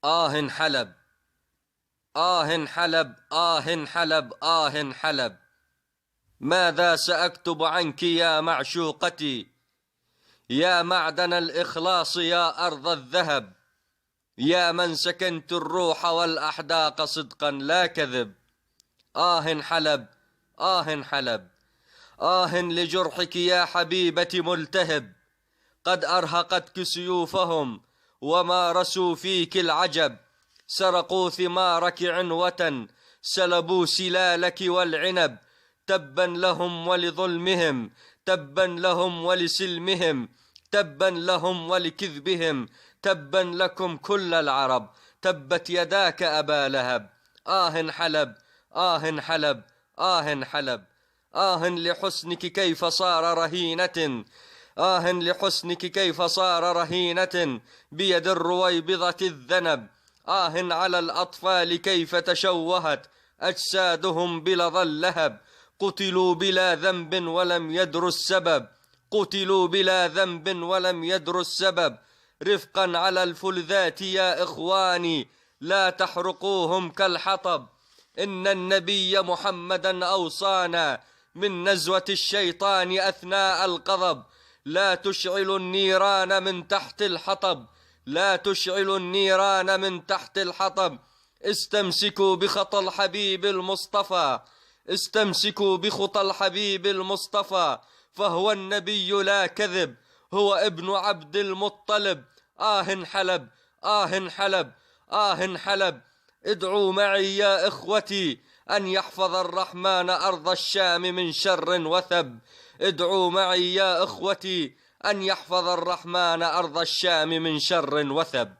آه حلب، آه حلب، آه حلب، آه حلب. ماذا سأكتب عنك يا معشوقتي، يا معدن الإخلاص، يا أرض الذهب، يا من سكنت الروح والأحداق صدقا لا كذب. آه حلب، آه حلب. آه لجرحك يا حبيبتي ملتهب، قد أرهقتك سيوفهم ومارسوا فيك العجب، سرقوا ثمارك عنوة، سلبوا سلالك والعنب. تبا لهم ولظلمهم، تبا لهم ولسلمهم، تبا لهم ولكذبهم، تبا لكم كل العرب، تبت يداك أبا لهب. آه حلب، آه حلب، آه حلب. آه لحسنك كيف صار رهينة، آه لحسنك كيف صار رهينة بيد الرويبضة الذنب. آه على الأطفال كيف تشوهت أجسادهم بلظى اللهب، قتلوا بلا ذنب ولم يدروا السبب، قتلوا بلا ذنب ولم يدروا السبب. رفقا على الفلذات يا إخواني، لا تحرقوهم كالحطب. إن النبي محمدا أوصانا من نزوة الشيطان أثناء الغضب، لا تشعل النيران من تحت الحطب، لا تشعل النيران من تحت الحطب. استمسكوا بخطى الحبيب المصطفى، استمسكوا بخطى الحبيب المصطفى، فهو النبي لا كذب، هو ابن عبد المطلب. آه حلب، آه حلب، آه حلب. ادعوا معي يا إخوتي أن يحفظ الرحمن أرض الشام من شر وثب. ادعوا معي يا إخوتي أن يحفظ الرحمن أرض الشام من شر وثب.